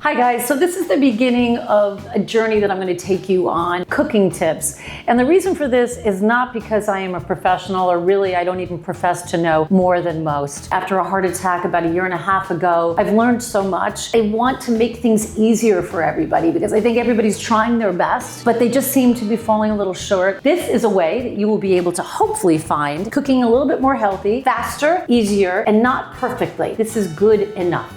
Hi guys, so this is the beginning of a journey that I'm going to take you on, cooking tips. And the reason for this is not because I am a professional, or really I don't even profess to know more than most. After a heart attack about a year and a half ago, I've learned so much. I want to make things easier for everybody because I think everybody's trying their best, but they just seem to be falling a little short. This is a way that you will be able to hopefully find cooking a little bit more healthy, faster, easier, and not perfectly. This is good enough.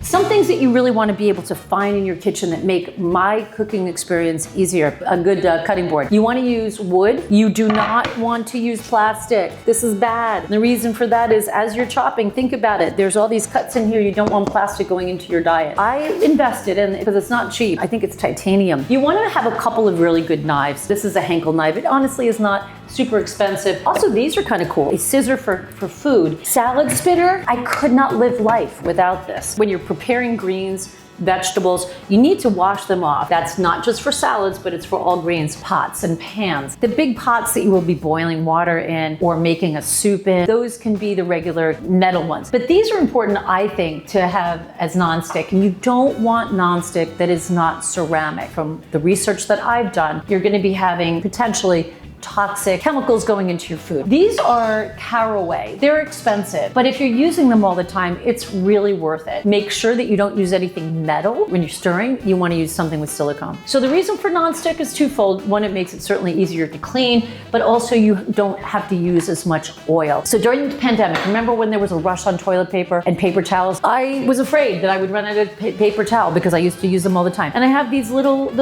Some things that you really want to be able to find in your kitchen that make my cooking experience easier. A good cutting board. You want to use wood. You do not want to use plastic. This is bad. The reason for that is as you're chopping, think about it. There's all these cuts in here. You don't want plastic going into your diet. I invested in it because it's not cheap. I think it's titanium. You want to have a couple of really good knives. This is a Henkel knife. It honestly is not super expensive. Also, these are kind of cool. A scissor for food. Salad spinner. I could not live life without this. When you're preparing greens, vegetables, you need to wash them off. That's not just for salads, but it's for all greens. Pots and pans. The big pots that you will be boiling water in or making a soup in, those can be the regular metal ones. But these are important, I think, to have as nonstick. And you don't want nonstick that is not ceramic. From the research that I've done, you're going to be having potentially toxic chemicals going into your food. These are caraway. They're expensive, but if you're using them all the time, it's really worth it. Make sure that you don't use anything metal when you're stirring. You want to use something with silicone. So the reason for nonstick is twofold. One, it makes it certainly easier to clean, but also you don't have to use as much oil. So during the pandemic, remember when there was a rush on toilet paper and paper towels? I was afraid that I would run out of paper towel because I used to use them all the time. And I have these little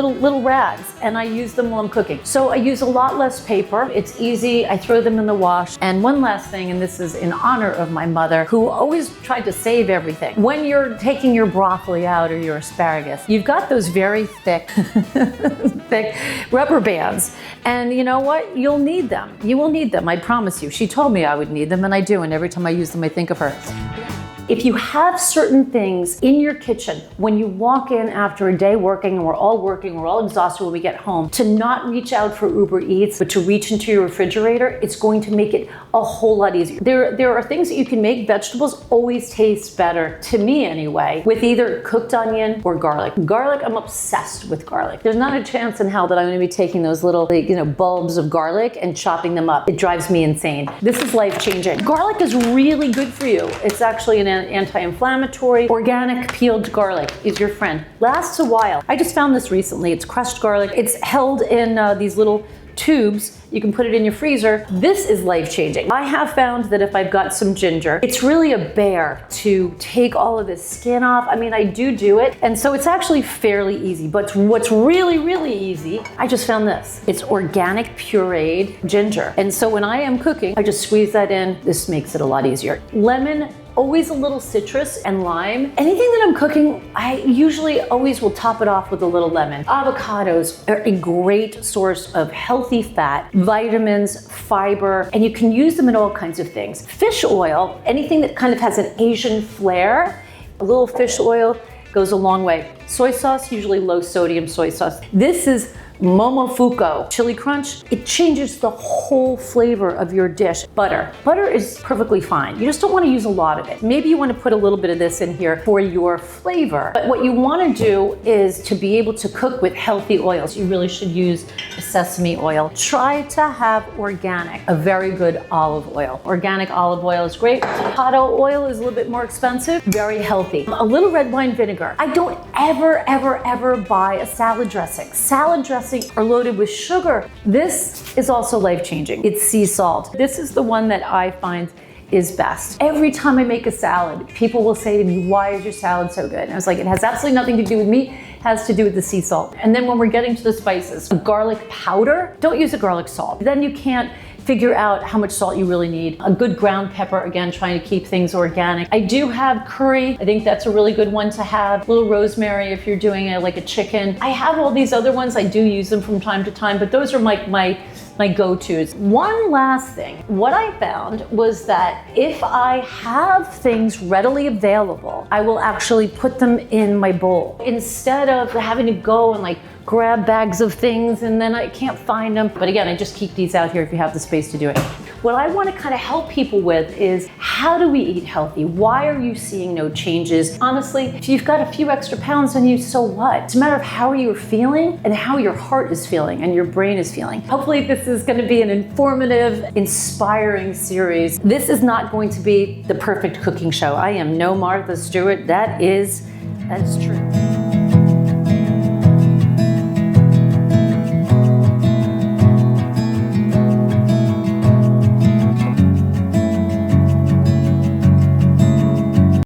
rags and I use them while I'm cooking. So I use a lot less paper. It's easy. I throw them in the wash. And one last thing, and this is in honor of my mother, who always tried to save everything. When you're taking your broccoli out or your asparagus, you've got those very thick, thick rubber bands. And you know what? You'll need them. You will need them. I promise you. She told me I would need them, and I do. And every time I use them, I think of her. If you have certain things in your kitchen, when you walk in after a day working, and we're all exhausted when we get home, to not reach out for Uber Eats, but to reach into your refrigerator, it's going to make it a whole lot easier. There are things that you can make. Vegetables always taste better, to me anyway, with either cooked onion or garlic. Garlic, I'm obsessed with garlic. There's not a chance in hell that I'm going to be taking those little, bulbs of garlic and chopping them up. It drives me insane. This is life-changing. Garlic is really good for you. It's actually an anti-inflammatory. Organic peeled garlic is your friend. Lasts a while. I just found this recently. It's crushed garlic. It's held in these little tubes. You can put it in your freezer. This is life-changing. I have found that if I've got some ginger, it's really a bear to take all of this skin off. I mean, I do it. And so it's actually fairly easy. But what's really, really easy, I just found this. It's organic pureed ginger. And so when I am cooking, I just squeeze that in. This makes it a lot easier. Lemon, always a little citrus and lime. Anything that I'm cooking, I usually always will top it off with a little lemon. Avocados are a great source of healthy fat, vitamins, fiber, and you can use them in all kinds of things. Fish oil, anything that kind of has an Asian flair, a little fish oil goes a long way. Soy sauce, usually low sodium soy sauce. This is Momofuku chili crunch. It changes the whole flavor of your dish. Butter. Butter is perfectly fine. You just don't want to use a lot of it. Maybe you want to put a little bit of this in here for your flavor. But what you want to do is to be able to cook with healthy oils. You really should use sesame oil. Try to have organic, a very good olive oil. Organic olive oil is great. Avocado oil is a little bit more expensive, very healthy. A little red wine vinegar. I don't ever buy a salad dressing. Salad dressing are loaded with sugar. This is also life-changing. It's sea salt. This is the one that I find is best. Every time I make a salad, people will say to me, why is your salad so good? And I was like, it has absolutely nothing to do with me. It has to do with the sea salt. And then when we're getting to the spices, a garlic powder, don't use a garlic salt. Then you can't figure out how much salt you really need. A good ground pepper, again, trying to keep things organic. I do have curry. I think that's a really good one to have. A little rosemary if you're doing like a chicken. I have all these other ones. I do use them from time to time, but those are my my go-tos. One last thing, what I found was that if I have things readily available, I will actually put them in my bowl instead of having to go and like grab bags of things and then I can't find them. But again, I just keep these out here if you have the space to do it. What I want to kind of help people with is, how do we eat healthy? Why are you seeing no changes? Honestly, if you've got a few extra pounds on you, so what? It's a matter of how you're feeling and how your heart is feeling and your brain is feeling. Hopefully this is going to be an informative, inspiring series. This is not going to be the perfect cooking show. I am no Martha Stewart. That is true.